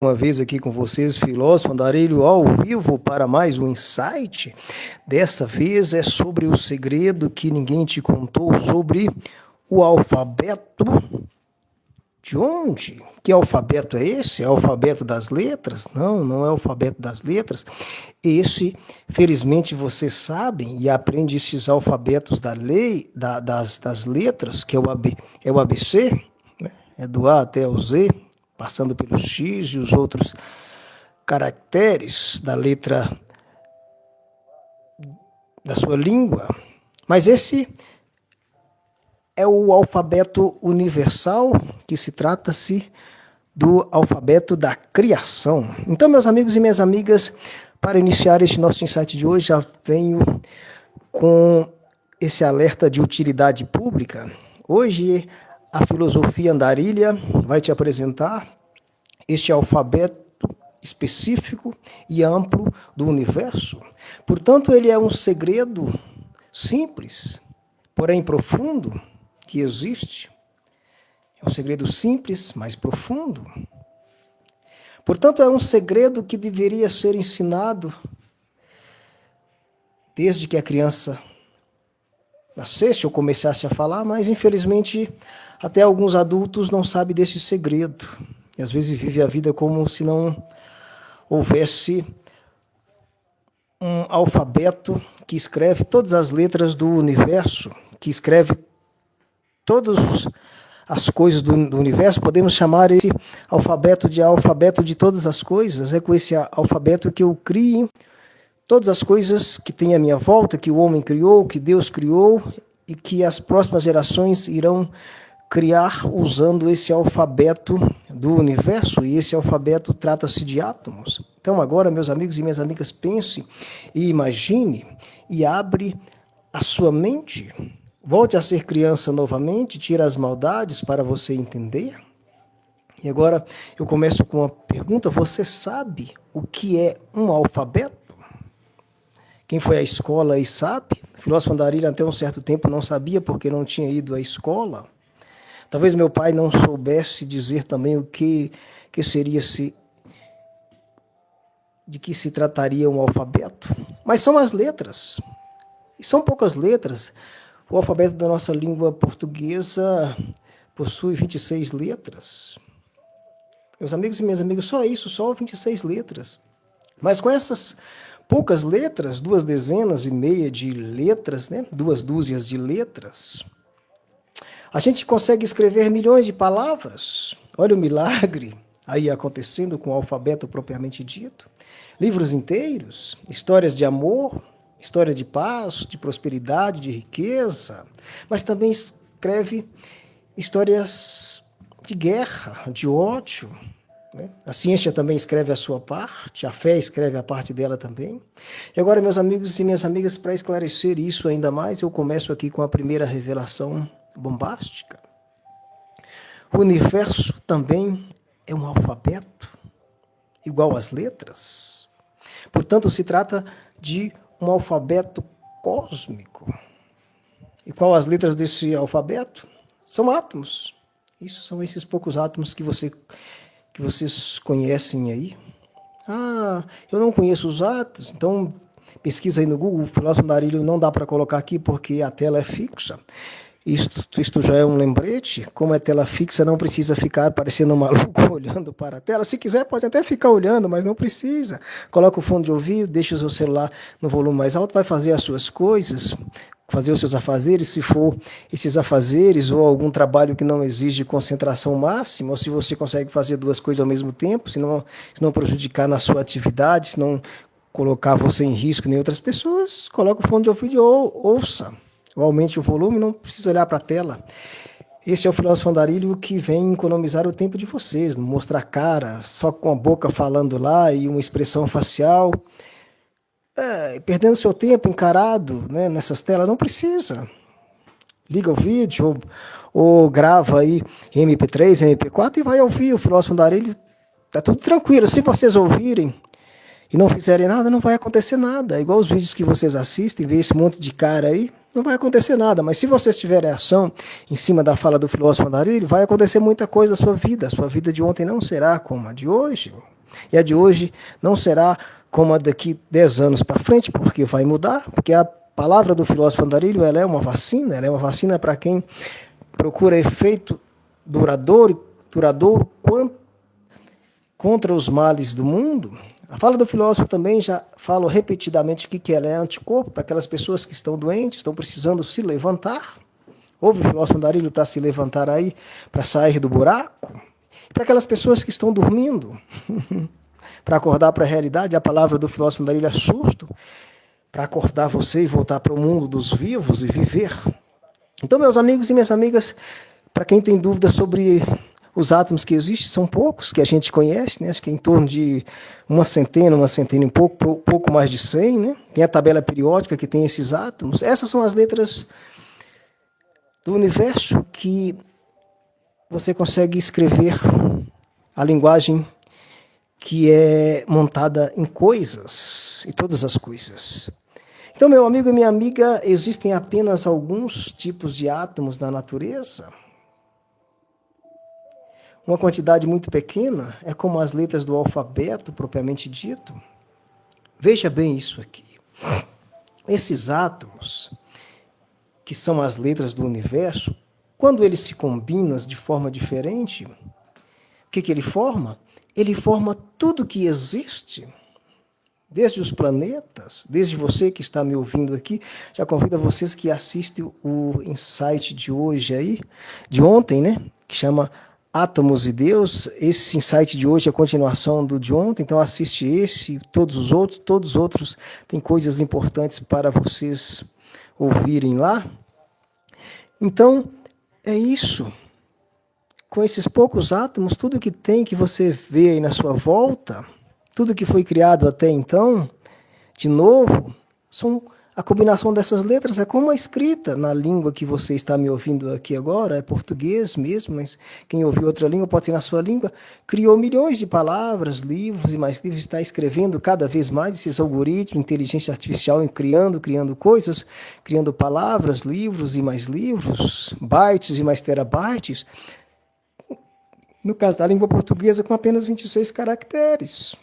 Uma vez aqui com vocês, filósofo Andarilho ao vivo para mais um insight. Dessa vez é sobre o segredo que ninguém te contou, sobre o alfabeto. De onde? Que alfabeto é esse? É o alfabeto das letras? Não, não é o alfabeto das letras. Esse, felizmente, vocês sabem e aprendem esses alfabetos da lei, das letras, que é o ABC, né? É do A até o Z, passando pelo X e os outros caracteres da letra da sua língua. Mas esse é o alfabeto universal, que se trata-se do alfabeto da criação. Então, meus amigos e minhas amigas, para iniciar este nosso insight de hoje, já venho com esse alerta de utilidade pública. Hoje, a filosofia andarilha vai te apresentar este alfabeto específico e amplo do universo. Portanto, ele é um segredo simples, porém profundo, que existe. É um segredo simples, mas profundo. Portanto, é um segredo que deveria ser ensinado desde que a criança nascesse ou começasse a falar, mas infelizmente até alguns adultos não sabem desse segredo. E às vezes vive a vida como se não houvesse um alfabeto que escreve todas as letras do universo, que escreve todas as coisas do universo. Podemos chamar esse alfabeto de todas as coisas. É com esse alfabeto que eu crio todas as coisas que tem à minha volta, que o homem criou, que Deus criou e que as próximas gerações irão criar usando esse alfabeto do universo. E esse alfabeto trata-se de átomos. Então agora, meus amigos e minhas amigas, pense e imagine e abre a sua mente. Volte a ser criança novamente, tira as maldades para você entender. E agora eu começo com uma pergunta: você sabe o que é um alfabeto? Quem foi à escola e sabe? O filósofo Andarilho até um certo tempo não sabia porque não tinha ido à escola. Talvez meu pai não soubesse dizer também o que seria de que se trataria um alfabeto. Mas são as letras. E são poucas letras. O alfabeto da nossa língua portuguesa possui 26 letras. Meus amigos e minhas amigas, só isso, só 26 letras. Mas com essas poucas letras, 2 dezenas e meia de letras, né? 2 dúzias de letras, a gente consegue escrever milhões de palavras. Olha o milagre aí acontecendo com o alfabeto propriamente dito. Livros inteiros, histórias de amor, história de paz, de prosperidade, de riqueza, mas também escreve histórias de guerra, de ódio, né? A ciência também escreve a sua parte, a fé escreve a parte dela também. E agora, meus amigos e minhas amigas, para esclarecer isso ainda mais, eu começo aqui com a primeira revelação bombástica. O universo também é um alfabeto, igual às letras. Portanto, se trata de um alfabeto cósmico. E qual as letras desse alfabeto? São átomos. Isso são esses poucos átomos que vocês conhecem aí. Ah, eu não conheço os átomos, então pesquisa aí no Google. O filósofo Andarilho não dá para colocar aqui porque a tela é fixa. Isto já é um lembrete. Como é tela fixa, não precisa ficar parecendo um maluco olhando para a tela. Se quiser, pode até ficar olhando, mas não precisa. Coloca o fone de ouvido, deixa o seu celular no volume mais alto, vai fazer as suas coisas, fazer os seus afazeres, se for esses afazeres ou algum trabalho que não exige concentração máxima, ou se você consegue fazer 2 coisas ao mesmo tempo, se não prejudicar na sua atividade, se não colocar você em risco nem outras pessoas, coloca o fone de ouvido e ouça. Ou aumente o volume, não precisa olhar para a tela. Esse é o filósofo Andarilho que vem economizar o tempo de vocês, não mostrar cara, só com a boca falando lá e uma expressão facial. Perdendo seu tempo encarado, né, nessas telas, não precisa. Liga o vídeo ou grava aí em MP3, MP4 e vai ouvir o filósofo Andarilho. Tá tudo tranquilo. Se vocês ouvirem e não fizerem nada, não vai acontecer nada. É igual os vídeos que vocês assistem, vê esse monte de cara aí, não vai acontecer nada. Mas se vocês tiverem ação em cima da fala do filósofo Andarilho, vai acontecer muita coisa na sua vida. A sua vida de ontem não será como a de hoje. E a de hoje não será como a daqui 10 anos para frente, porque vai mudar, porque a palavra do filósofo Andarilho, ela é uma vacina para quem procura efeito duradouro contra os males do mundo. A fala do filósofo também já falo repetidamente aqui que ela é anticorpo para aquelas pessoas que estão doentes, estão precisando se levantar. Ouve o filósofo Andarilho para se levantar aí, para sair do buraco. Para aquelas pessoas que estão dormindo, para acordar para a realidade, a palavra do filósofo Andarilho é susto, para acordar você e voltar para o mundo dos vivos e viver. Então, meus amigos e minhas amigas, para quem tem dúvida sobre os átomos que existem, são poucos que a gente conhece, né? Acho que é em torno de uma centena e pouco mais de 100, né? Tem a tabela periódica que tem esses átomos. Essas são as letras do universo que você consegue escrever a linguagem que é montada em coisas, e todas as coisas. Então, meu amigo e minha amiga, existem apenas alguns tipos de átomos na natureza. Uma quantidade muito pequena, é como as letras do alfabeto, propriamente dito. Veja bem isso aqui. Esses átomos, que são as letras do universo, quando eles se combinam de forma diferente, o que ele forma? Ele forma tudo que existe, desde os planetas, desde você que está me ouvindo aqui. Já convido a vocês que assistem o insight de hoje aí, de ontem, né? Que chama Átomos e Deus. Esse insight de hoje é a continuação do de ontem, então assiste esse, todos os outros têm coisas importantes para vocês ouvirem lá. Então, é isso. Com esses poucos átomos, tudo que tem, que você vê aí na sua volta, tudo que foi criado até então, de novo, são a combinação dessas letras, é como a escrita na língua que você está me ouvindo aqui agora, é português mesmo, mas quem ouviu outra língua pode ser na sua língua, criou milhões de palavras, livros e mais livros, está escrevendo cada vez mais esses algoritmos, inteligência artificial, criando coisas, criando palavras, livros e mais livros, bytes e mais terabytes, no caso da língua portuguesa, com apenas 26 caracteres.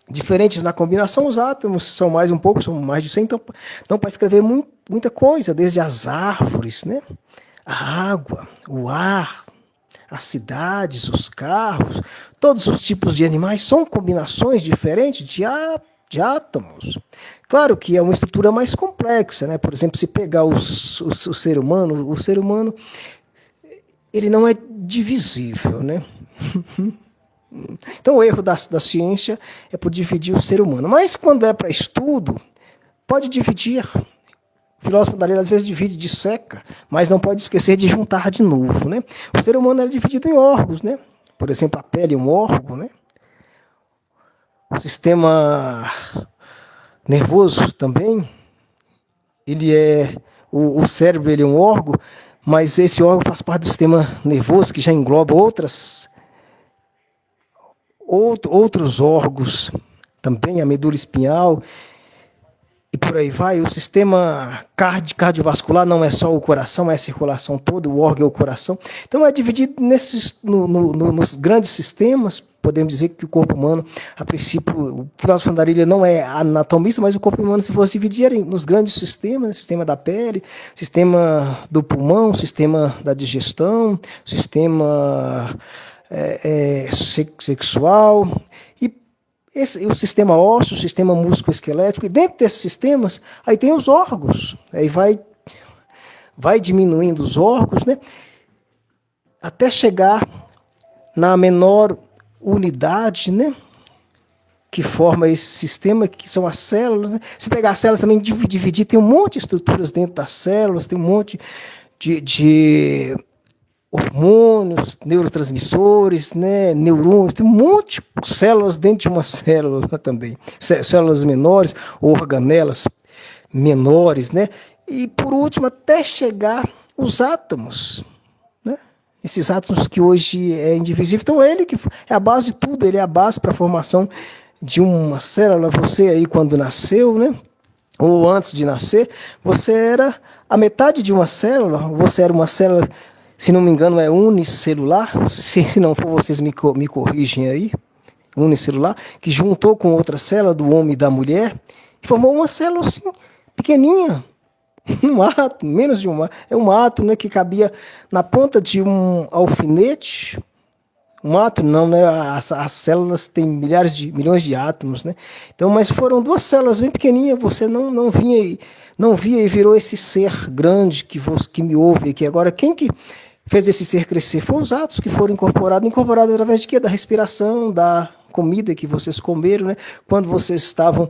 Diferentes na combinação, os átomos são mais um pouco, são mais de 100, então para escrever muita coisa, desde as árvores, né? A água, o ar, as cidades, os carros, todos os tipos de animais são combinações diferentes de átomos. Claro que é uma estrutura mais complexa, né? Por exemplo, se pegar o ser humano, ele não é divisível, né? Então, o erro da ciência é por dividir o ser humano. Mas, quando é para estudo, pode dividir. O filósofo Andarilho, às vezes, divide, disseca, mas não pode esquecer de juntar de novo, né? O ser humano é dividido em órgãos, né? Por exemplo, a pele é um órgão, né? O sistema nervoso também, ele é... O cérebro ele é um órgão, mas esse órgão faz parte do sistema nervoso, que já engloba outros órgãos, também a medula espinhal, e por aí vai. O sistema cardiovascular não é só o coração, é a circulação toda, o órgão é o coração. Então é dividido nos grandes sistemas. Podemos dizer que o corpo humano, a princípio, o filósofo Andarilho não é anatomista, mas o corpo humano, se fosse dividir nos grandes sistemas, sistema da pele, sistema do pulmão, sistema da digestão, sistema sexual, e o sistema ósseo, o sistema músculo-esquelético, e dentro desses sistemas, aí tem os órgãos, aí vai diminuindo os órgãos, né, até chegar na menor unidade, né, que forma esse sistema, que são as células, né? Se pegar as células também, dividir, tem um monte de estruturas dentro das células, tem um monte de hormônios, neurotransmissores, né, neurônios, tem um monte de células dentro de uma célula também. Células menores, organelas menores, né? E por último, até chegar os átomos, né? Esses átomos que hoje é indivisível. Então ele que é a base de tudo, ele é a base para a formação de uma célula, você aí quando nasceu, né? Ou antes de nascer, você era a metade de uma célula, você era uma célula, se não me engano, é unicelular, se não for vocês me corrigem aí, unicelular, que juntou com outra célula do homem e da mulher, e formou uma célula assim, pequenininha, um átomo, menos de um átomo, é um átomo, né, que cabia na ponta de um alfinete. Um átomo não, né? As células têm milhões de átomos, né? Então, mas foram duas células bem pequenininhas, você não via e virou esse ser grande que me ouve aqui agora. Quem que fez esse ser crescer? Foram os átomos que foram incorporados através de quê? Da respiração, da comida que vocês comeram, né? Quando vocês estavam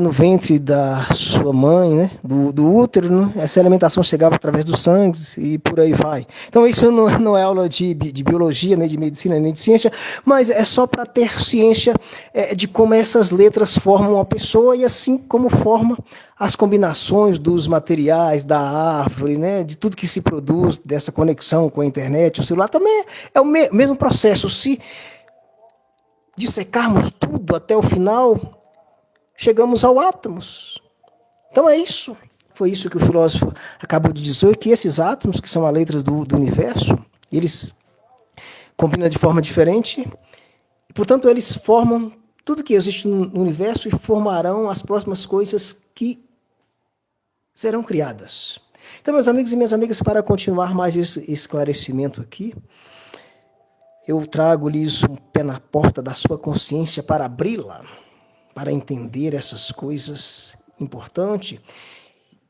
no ventre da sua mãe, né? Do útero, né? Essa alimentação chegava através do sangue e por aí vai. Então isso não é aula de biologia, nem de medicina, nem de ciência, mas é só para ter ciência de como essas letras formam uma pessoa e assim como forma as combinações dos materiais, da árvore, né? De tudo que se produz, dessa conexão com a internet, o celular, também é o mesmo processo. Se dissecarmos tudo até o final, chegamos ao átomos. Então é isso. Foi isso que o filósofo acabou de dizer, que esses átomos, que são as letras do universo, eles combinam de forma diferente, e, portanto, eles formam tudo que existe no universo e formarão as próximas coisas que serão criadas. Então, meus amigos e minhas amigas, para continuar mais esse esclarecimento aqui, eu trago-lhes um pé na porta da sua consciência para abri-la, para entender essas coisas importantes.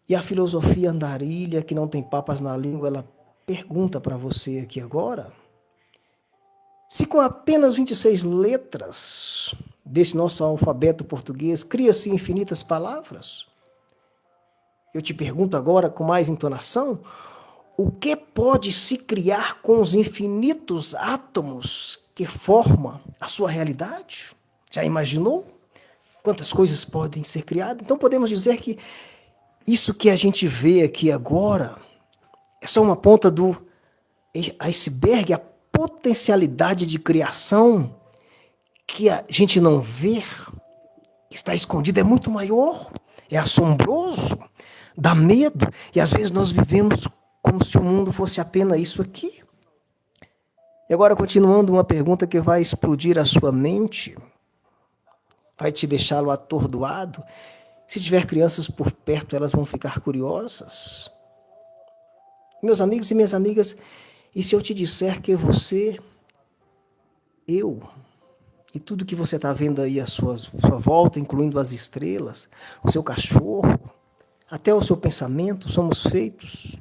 E a filosofia andarilha, que não tem papas na língua, ela pergunta para você aqui agora, se com apenas 26 letras desse nosso alfabeto português cria-se infinitas palavras, eu te pergunto agora com mais entonação, o que pode se criar com os infinitos átomos que formam a sua realidade? Já imaginou quantas coisas podem ser criadas? Então podemos dizer que isso que a gente vê aqui agora é só uma ponta do iceberg, a potencialidade de criação que a gente não vê, que está escondida, é muito maior, é assombroso, dá medo, e às vezes nós vivemos como se o mundo fosse apenas isso aqui. E agora, continuando, uma pergunta que vai explodir a sua mente, vai te deixá-lo atordoado. Se tiver crianças por perto, elas vão ficar curiosas. Meus amigos e minhas amigas, e se eu te disser que você, eu, e tudo que você está vendo aí à sua volta, incluindo as estrelas, o seu cachorro, até o seu pensamento, somos feitos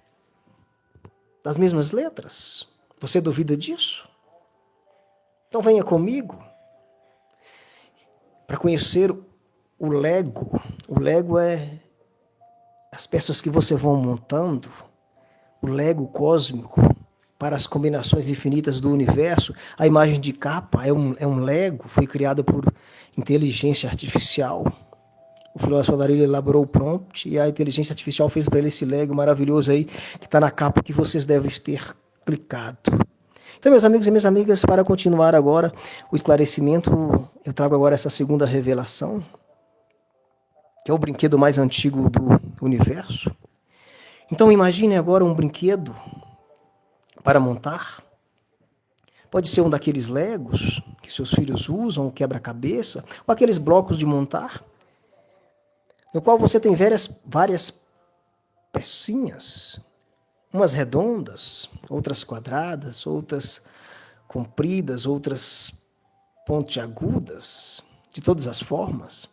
das mesmas letras? Você duvida disso? Então venha comigo para conhecer o Lego. O Lego é as peças que você vai montando, o Lego cósmico, para as combinações infinitas do universo. A imagem de capa é um Lego, foi criada por inteligência artificial. O filósofo Andarilho elaborou o prompt e a inteligência artificial fez para ele esse Lego maravilhoso aí, que está na capa que vocês devem ter clicado. Então, meus amigos e minhas amigas, para continuar agora o esclarecimento, eu trago agora essa segunda revelação, que é o brinquedo mais antigo do universo. Então, imagine agora um brinquedo para montar. Pode ser um daqueles Legos que seus filhos usam, um quebra-cabeça, ou aqueles blocos de montar, no qual você tem várias pecinhas, umas redondas, outras quadradas, outras compridas, outras pontiagudas, de todas as formas.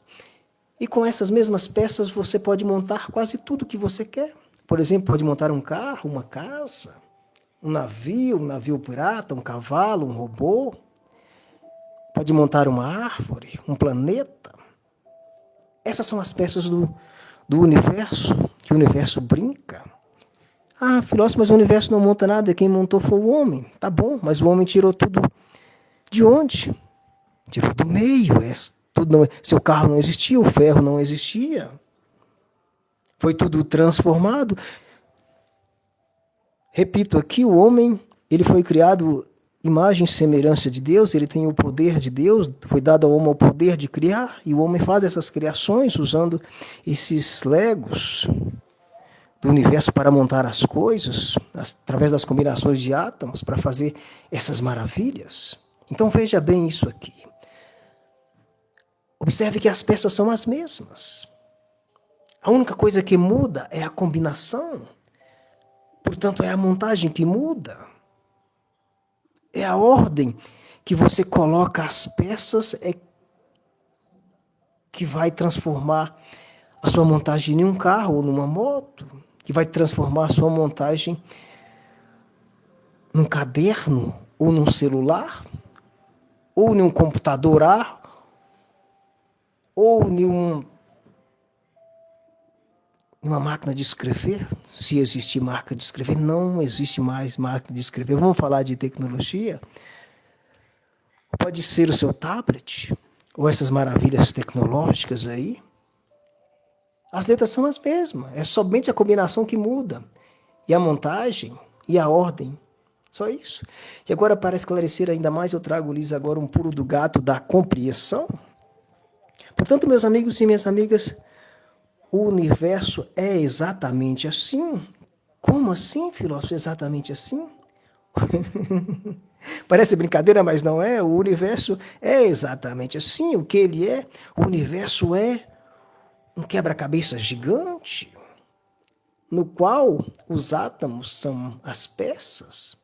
E com essas mesmas peças você pode montar quase tudo que você quer. Por exemplo, pode montar um carro, uma casa, um navio pirata, um cavalo, um robô. Pode montar uma árvore, um planeta. Essas são as peças do universo, que o universo brinca. Ah, filósofo, mas o universo não monta nada, quem montou foi o homem. Tá bom, mas o homem tirou tudo de onde? Tirou do meio. Seu carro não existia, o ferro não existia. Foi tudo transformado. Repito aqui, o homem, ele foi criado imagem e semelhança de Deus, ele tem o poder de Deus, foi dado ao homem o poder de criar, e o homem faz essas criações usando esses legos do universo para montar as coisas, através das combinações de átomos, para fazer essas maravilhas. Então veja bem isso aqui. Observe que as peças são as mesmas. A única coisa que muda é a combinação. Portanto, é a montagem que muda. É a ordem que você coloca as peças que vai transformar a sua montagem em um carro ou numa moto, que vai transformar a sua montagem num caderno ou num celular, ou num computador A, ou numa máquina de escrever, se existe máquina de escrever. Não existe mais máquina de escrever. Vamos falar de tecnologia? Pode ser o seu tablet, ou essas maravilhas tecnológicas aí. As letras são as mesmas, é somente a combinação que muda. E a montagem e a ordem, só isso. E agora, para esclarecer ainda mais, eu trago-lhes agora um pulo do gato da compreensão. Portanto, meus amigos e minhas amigas, o universo é exatamente assim. Como assim, filósofo? Exatamente assim? Parece brincadeira, mas não é. O universo é exatamente assim. O que ele é? O universo é um quebra-cabeça gigante, no qual os átomos são as peças.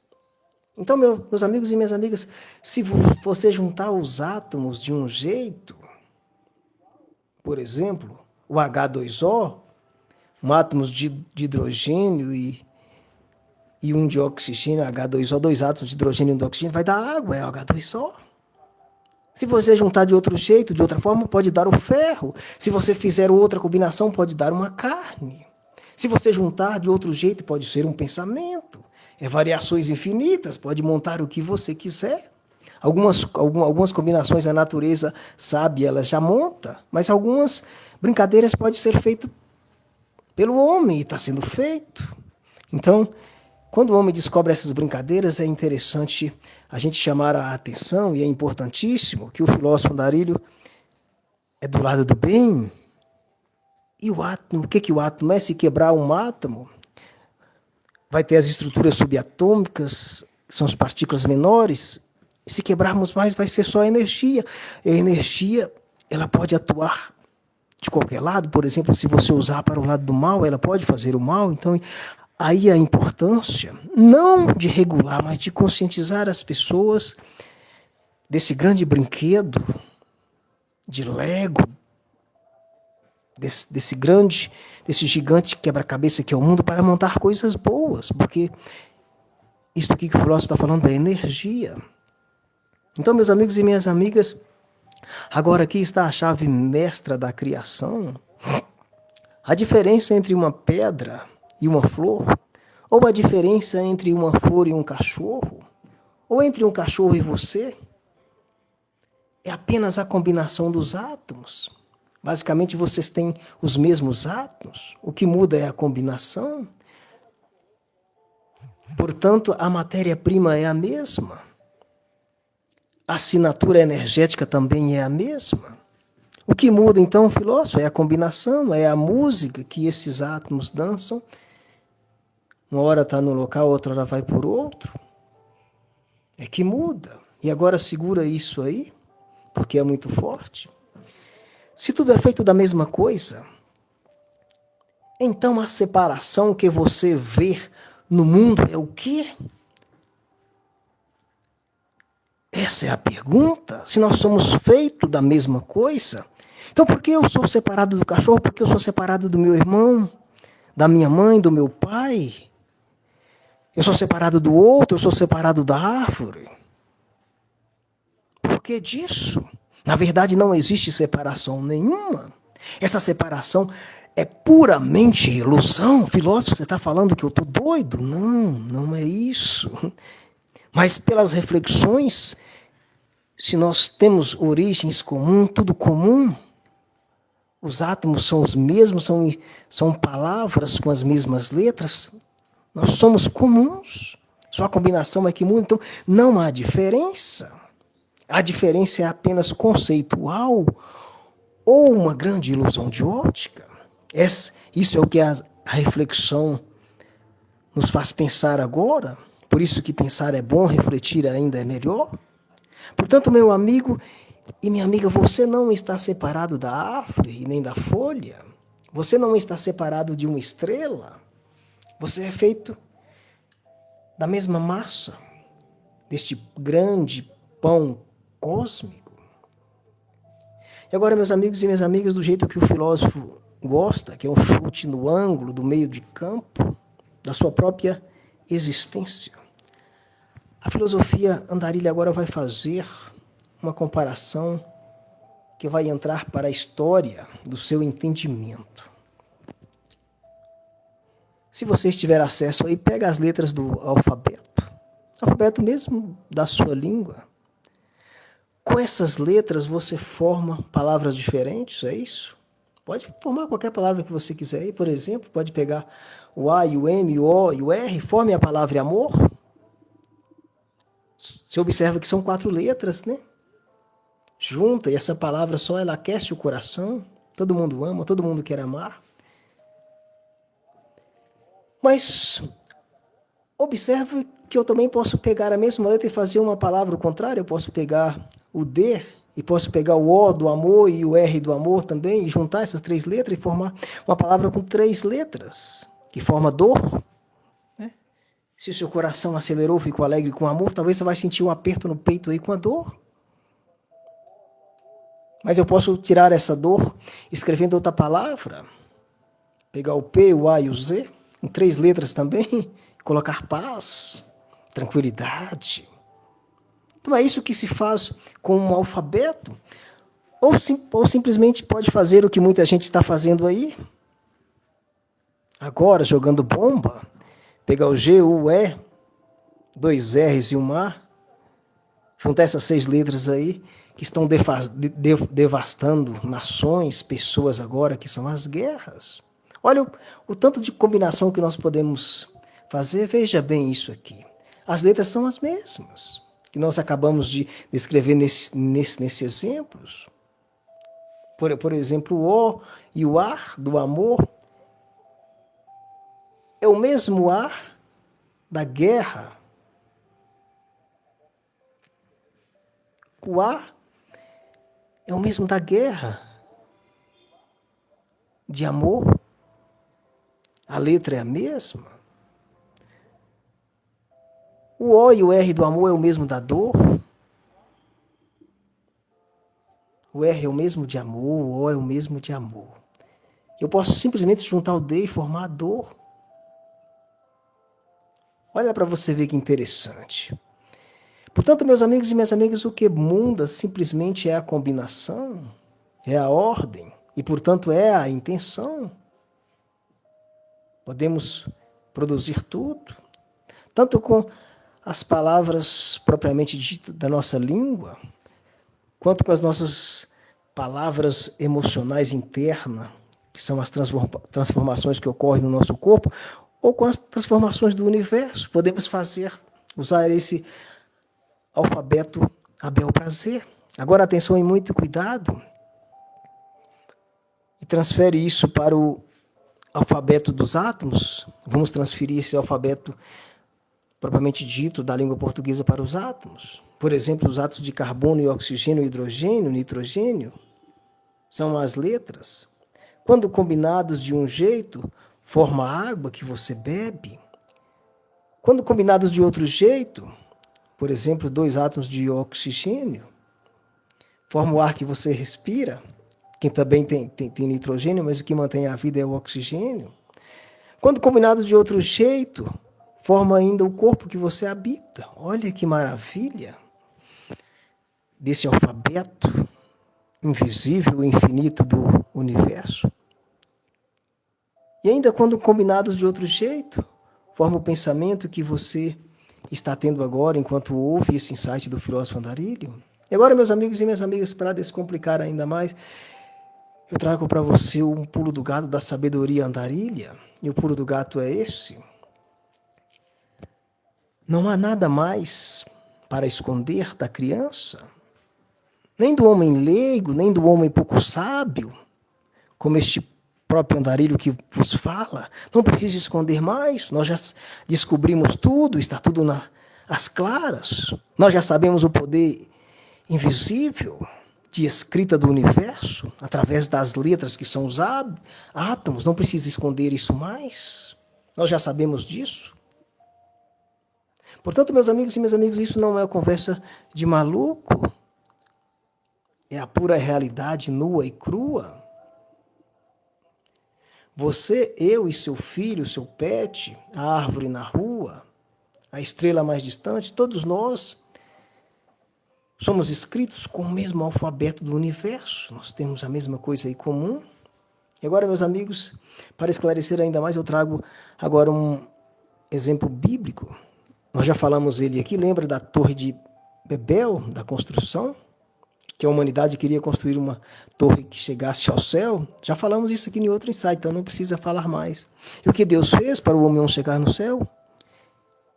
Então, meus amigos e minhas amigas, se você juntar os átomos de um jeito, por exemplo, o H2O, átomos de hidrogênio e um de oxigênio, H2O, dois átomos de hidrogênio e um de oxigênio, vai dar água, é o H2O. Se você juntar de outro jeito, de outra forma, pode dar o ferro. Se você fizer outra combinação, pode dar uma carne. Se você juntar de outro jeito, pode ser um pensamento. É variações infinitas, pode montar o que você quiser. Algumas combinações a natureza sabe, ela já monta, mas algumas brincadeiras podem ser feitas pelo homem e está sendo feito. Então, quando o homem descobre essas brincadeiras, é interessante a gente chamar a atenção, e é importantíssimo que o filósofo Andarilho é do lado do bem. E o átomo, o que o átomo é? Se quebrar um átomo, vai ter as estruturas subatômicas, que são as partículas menores. E se quebrarmos mais, vai ser só energia. E a energia, ela pode atuar de qualquer lado. Por exemplo, se você usar para o lado do mal, ela pode fazer o mal. Então, aí a importância, não de regular, mas de conscientizar as pessoas desse grande brinquedo de Lego, desse gigante quebra-cabeça que é o mundo, para montar coisas boas, porque isso aqui que o filósofo está falando é energia. Então, meus amigos e minhas amigas, agora aqui está a chave mestra da criação. A diferença entre uma pedra e uma flor, ou a diferença entre uma flor e um cachorro, ou entre um cachorro e você, é apenas a combinação dos átomos. Basicamente, vocês têm os mesmos átomos, o que muda é a combinação. Portanto, a matéria-prima é a mesma. A assinatura energética também é a mesma. O que muda, então, filósofo, é a combinação, é a música que esses átomos dançam. Uma hora está num local, outra hora vai por outro. É que muda. E agora segura isso aí, porque é muito forte. Se tudo é feito da mesma coisa, então a separação que você vê no mundo é o quê? Essa é a pergunta. Se nós somos feitos da mesma coisa, então por que eu sou separado do cachorro? Por que eu sou separado do meu irmão, da minha mãe, do meu pai? Eu sou separado do outro, eu sou separado da árvore. Por que disso? Na verdade, não existe separação nenhuma. Essa separação é puramente ilusão. Filósofo, você está falando que eu estou doido? Não, não é isso. Mas pelas reflexões, se nós temos origens comuns, tudo comum, os átomos são os mesmos, são palavras com as mesmas letras, nós somos comuns. Só a combinação é que muda. Então, não há diferença. A diferença é apenas conceitual ou uma grande ilusão de ótica. Isso é o que a reflexão nos faz pensar agora. Por isso que pensar é bom, refletir ainda é melhor. Portanto, meu amigo e minha amiga, você não está separado da árvore e nem da folha. Você não está separado de uma estrela. Você é feito da mesma massa, deste grande pão cósmico. E agora, meus amigos e minhas amigas, do jeito que o filósofo gosta, que é um chute no ângulo do meio de campo da sua própria existência, a filosofia andarilha agora vai fazer uma comparação que vai entrar para a história do seu entendimento. Se você tiver acesso aí, pega as letras do alfabeto mesmo da sua língua. Com essas letras você forma palavras diferentes, é isso? Pode formar qualquer palavra que você quiser aí, por exemplo, pode pegar o A e o M, o O e o R, forme a palavra amor. Você observa que são 4 letras, né? Junta, e essa palavra só ela aquece o coração. Todo mundo ama, todo mundo quer amar. Mas observe que eu também posso pegar a mesma letra e fazer uma palavra ao contrário. Eu posso pegar o D e posso pegar o O do amor e o R do amor também e juntar essas 3 letras e formar uma palavra com 3 letras, que forma dor. Se o seu coração acelerou, ficou alegre com amor, talvez você vai sentir um aperto no peito aí com a dor. Mas eu posso tirar essa dor escrevendo outra palavra, pegar o P, o A e o Z, com 3 letras também, colocar paz, tranquilidade. Então é isso que se faz com um alfabeto. Ou simplesmente pode fazer o que muita gente está fazendo aí, agora jogando bomba, pegar o G, o E, 2 R's e um A, juntar essas 6 letras aí, que estão devastando nações, pessoas agora, que são as guerras. Olha o tanto de combinação que nós podemos fazer. Veja bem isso aqui. As letras são as mesmas, que nós acabamos de descrever nesses exemplos. Por exemplo, o O e o ar do amor é o mesmo ar da guerra. O ar é o mesmo da guerra, de amor. A letra é a mesma. O O e o R do amor é o mesmo da dor. O R é o mesmo de amor, o O é o mesmo de amor. Eu posso simplesmente juntar o D e formar a dor. Olha para você ver que interessante. Portanto, meus amigos e minhas amigas, o que muda simplesmente é a combinação, é a ordem e, portanto, é a intenção. Podemos produzir tudo, tanto com as palavras propriamente ditas da nossa língua, quanto com as nossas palavras emocionais internas, que são as transformações que ocorrem no nosso corpo, ou com as transformações do universo. Podemos usar esse alfabeto a bel prazer. Agora, atenção e muito cuidado. E transfere isso para o alfabeto dos átomos. Vamos transferir esse alfabeto propriamente dito da língua portuguesa para os átomos. Por exemplo, os átomos de carbono e oxigênio, hidrogênio, nitrogênio, são as letras. Quando combinados de um jeito, forma a água que você bebe. Quando combinados de outro jeito, por exemplo, 2 átomos de oxigênio, forma o ar que você respira, que também tem nitrogênio, mas o que mantém a vida é o oxigênio. Quando combinados de outro jeito, forma ainda o corpo que você habita. Olha que maravilha desse alfabeto invisível e infinito do universo. E ainda quando combinados de outro jeito, forma o pensamento que você está tendo agora enquanto ouve esse insight do filósofo Andarilho. E agora, meus amigos e minhas amigas, para descomplicar ainda mais, eu trago para você um pulo do gato da sabedoria andarilha. E o pulo do gato é esse. Não há nada mais para esconder da criança, nem do homem leigo, nem do homem pouco sábio, como este próprio andarilho que vos fala. Não precisa esconder mais, nós já descobrimos tudo, está tudo às claras. Nós já sabemos o poder invisível de escrita do universo, através das letras que são os átomos. Não precisa esconder isso mais. Nós já sabemos disso. Portanto, meus amigos e minhas amigas, isso não é conversa de maluco. É a pura realidade nua e crua. Você, eu e seu filho, seu pet, a árvore na rua, a estrela mais distante, todos nós somos escritos com o mesmo alfabeto do universo. Nós temos a mesma coisa em comum. E agora, meus amigos, para esclarecer ainda mais, eu trago agora um exemplo bíblico. Nós já falamos ele aqui, lembra da Torre de Babel, da construção? Que a humanidade queria construir uma torre que chegasse ao céu. Já falamos isso aqui em outro ensaio, então não precisa falar mais. E o que Deus fez para o homem não chegar no céu?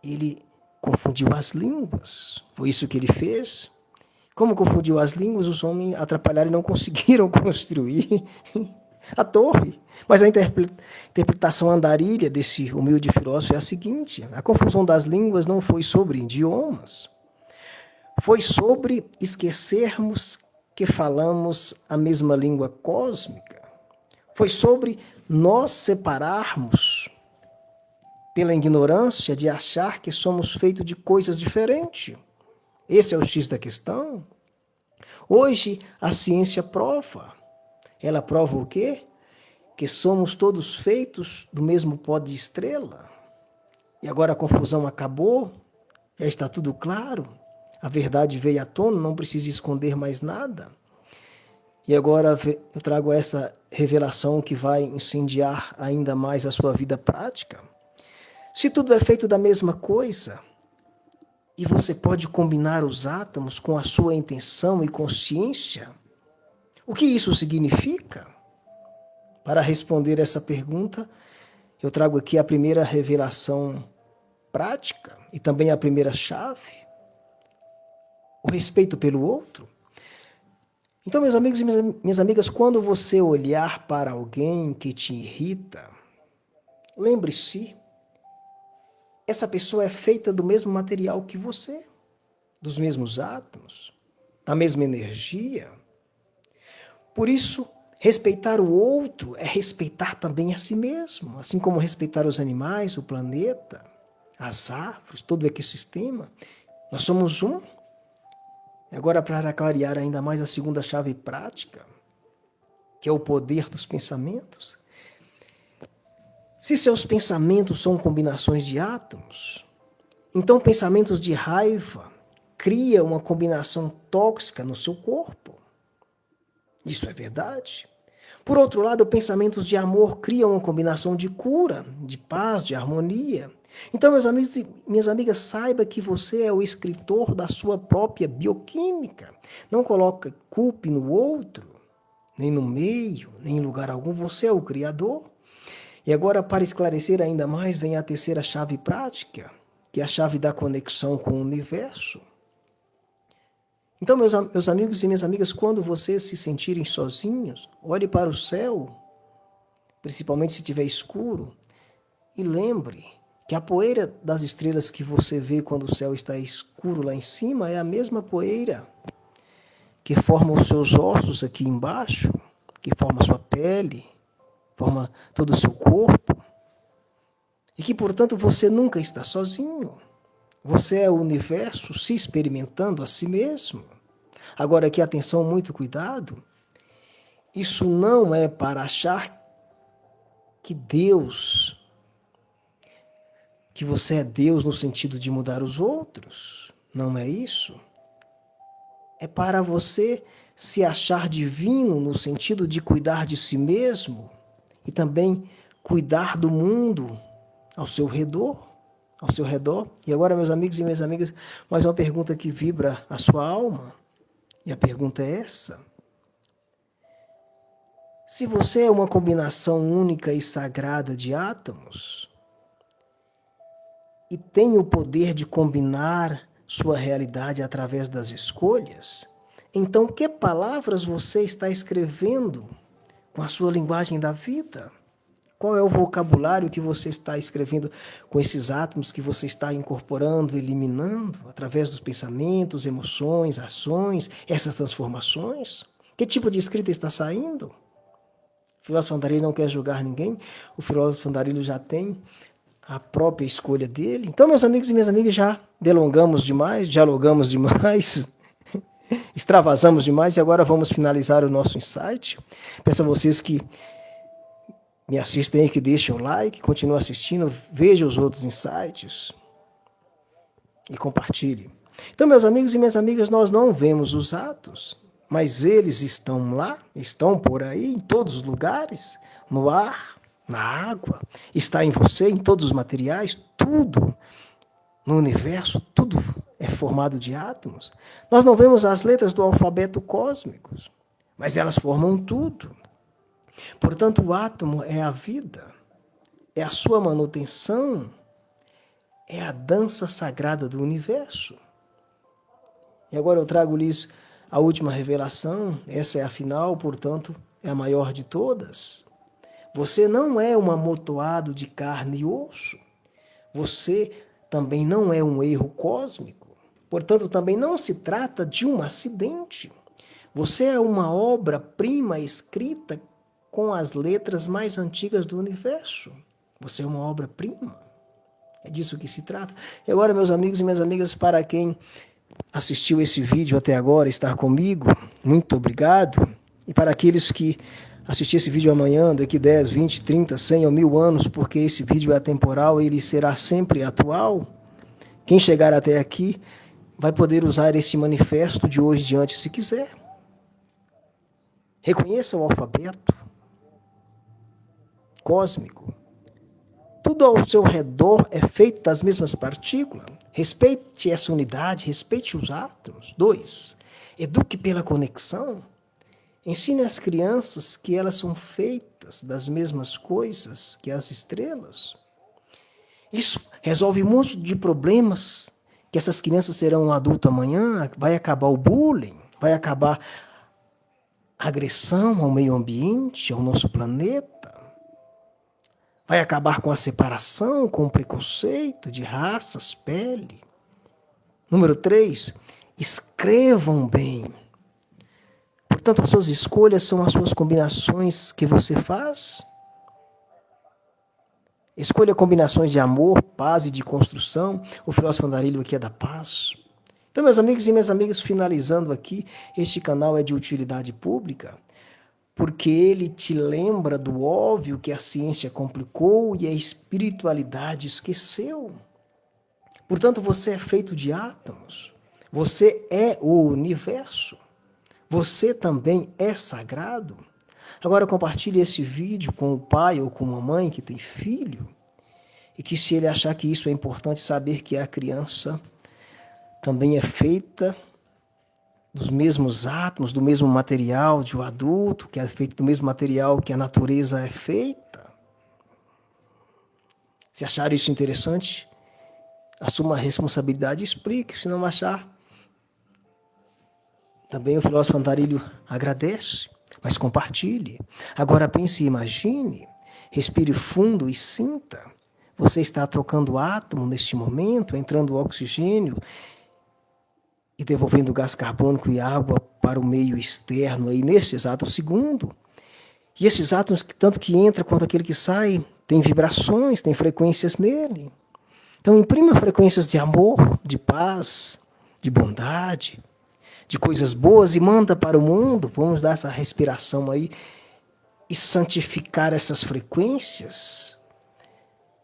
Ele confundiu as línguas. Foi isso que ele fez. Como confundiu as línguas, os homens atrapalharam e não conseguiram construir a torre. Mas a interpretação andarilha desse humilde filósofo é a seguinte: a confusão das línguas não foi sobre idiomas, foi sobre esquecermos que falamos a mesma língua cósmica, foi sobre nós separarmos pela ignorância de achar que somos feitos de coisas diferentes. Esse é o X da questão. Hoje a ciência prova. Ela prova o quê? Que somos todos feitos do mesmo pó de estrela. E agora a confusão acabou, já está tudo claro, a verdade veio à tona, não precisa esconder mais nada. E agora eu trago essa revelação que vai incendiar ainda mais a sua vida prática. Se tudo é feito da mesma coisa, e você pode combinar os átomos com a sua intenção e consciência, o que isso significa? Para responder essa pergunta, eu trago aqui a primeira revelação prática e também a primeira chave: o respeito pelo outro. Então, meus amigos e minhas amigas, quando você olhar para alguém que te irrita, lembre-se, essa pessoa é feita do mesmo material que você, dos mesmos átomos, da mesma energia. Por isso, respeitar o outro é respeitar também a si mesmo, assim como respeitar os animais, o planeta, as árvores, todo o ecossistema. Nós somos um. Agora, para clarear ainda mais a segunda chave prática, que é o poder dos pensamentos. Se seus pensamentos são combinações de átomos, então pensamentos de raiva criam uma combinação tóxica no seu corpo. Isso é verdade. Por outro lado, pensamentos de amor criam uma combinação de cura, de paz, de harmonia. Então, meus amigos e minhas amigas, saiba que você é o escritor da sua própria bioquímica. Não coloque culpa no outro, nem no meio, nem em lugar algum. Você é o criador. E agora, para esclarecer ainda mais, vem a terceira chave prática, que é a chave da conexão com o universo. Então, meus amigos e minhas amigas, quando vocês se sentirem sozinhos, olhe para o céu, principalmente se estiver escuro, e lembre que a poeira das estrelas que você vê quando o céu está escuro lá em cima é a mesma poeira que forma os seus ossos aqui embaixo, que forma a sua pele, forma todo o seu corpo, e que, portanto, você nunca está sozinho. Você é o universo se experimentando a si mesmo. Agora aqui, atenção, muito cuidado. Isso não é para achar que você é Deus no sentido de mudar os outros. Não é isso. É para você se achar divino no sentido de cuidar de si mesmo e também cuidar do mundo ao seu redor. E agora, meus amigos e minhas amigas, mais uma pergunta que vibra a sua alma. E a pergunta é essa: se você é uma combinação única e sagrada de átomos, e tem o poder de combinar sua realidade através das escolhas, então que palavras você está escrevendo com a sua linguagem da vida? Qual é o vocabulário que você está escrevendo com esses átomos que você está incorporando, eliminando, através dos pensamentos, emoções, ações, essas transformações? Que tipo de escrita está saindo? O filósofo Andarilho não quer julgar ninguém, o filósofo Andarilho já tem a própria escolha dele. Então, meus amigos e minhas amigas, já delongamos demais, dialogamos demais, extravasamos demais e agora vamos finalizar o nosso insight. Peço a vocês que me assistem aí, que deixem o like, continuem assistindo, vejam os outros insights e compartilhem. Então, meus amigos e minhas amigas, nós não vemos os atos, mas eles estão lá, estão por aí, em todos os lugares, no ar, na água, está em você, em todos os materiais, tudo no universo, tudo é formado de átomos. Nós não vemos as letras do alfabeto cósmico, mas elas formam tudo. Portanto, o átomo é a vida, é a sua manutenção, é a dança sagrada do universo. E agora eu trago-lhes a última revelação, essa é a final, portanto, é a maior de todas. Você não é um amontoado de carne e osso. Você também não é um erro cósmico. Portanto, também não se trata de um acidente. Você é uma obra-prima escrita com as letras mais antigas do universo. Você é uma obra-prima. É disso que se trata. E agora, meus amigos e minhas amigas, para quem assistiu esse vídeo até agora, estar comigo, muito obrigado. E para aqueles que assistir esse vídeo amanhã, daqui 10, 20, 30, 100 ou 1000 anos, porque esse vídeo é atemporal, ele será sempre atual. Quem chegar até aqui vai poder usar esse manifesto de hoje em diante, se quiser. Reconheça o alfabeto cósmico. Tudo ao seu redor é feito das mesmas partículas. Respeite essa unidade, respeite os átomos. 2. Eduque pela conexão. Ensine às crianças que elas são feitas das mesmas coisas que as estrelas. Isso resolve um monte de problemas, que essas crianças serão um adulto amanhã, vai acabar o bullying, vai acabar a agressão ao meio ambiente, ao nosso planeta, vai acabar com a separação, com o preconceito de raças, pele. Número 3, escrevam bem. Portanto, as suas escolhas são as suas combinações que você faz. Escolha combinações de amor, paz e de construção. O filósofo Andarilho aqui é da paz. Então, meus amigos e minhas amigas, finalizando aqui, este canal é de utilidade pública, porque ele te lembra do óbvio que a ciência complicou e a espiritualidade esqueceu. Portanto, você é feito de átomos. Você é o universo. Você também é sagrado. Agora compartilhe esse vídeo com o pai ou com a mãe que tem filho, e que se ele achar que isso é importante, saber que a criança também é feita dos mesmos átomos, do mesmo material de um adulto, que é feito do mesmo material que a natureza é feita. Se achar isso interessante, assuma a responsabilidade e explique. Se não achar, também o filósofo Andarilho agradece, mas compartilhe. Agora pense e imagine, respire fundo e sinta. Você está trocando átomo neste momento, entrando oxigênio e devolvendo gás carbônico e água para o meio externo aí neste exato segundo. E esses átomos, tanto que entra quanto aquele que sai, tem vibrações, tem frequências nele. Então imprima frequências de amor, de paz, de bondade, de coisas boas e manda para o mundo. Vamos dar essa respiração aí e santificar essas frequências,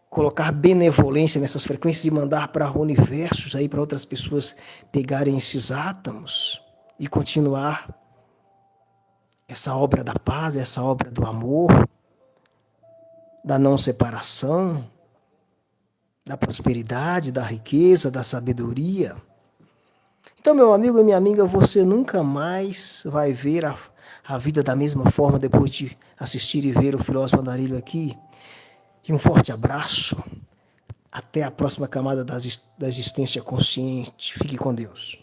colocar benevolência nessas frequências e mandar para universos aí, para outras pessoas pegarem esses átomos e continuar essa obra da paz, essa obra do amor, da não separação, da prosperidade, da riqueza, da sabedoria. Então, meu amigo e minha amiga, você nunca mais vai ver a vida da mesma forma depois de assistir e ver o filósofo Andarilho aqui. E um forte abraço. Até a próxima camada da existência consciente. Fique com Deus.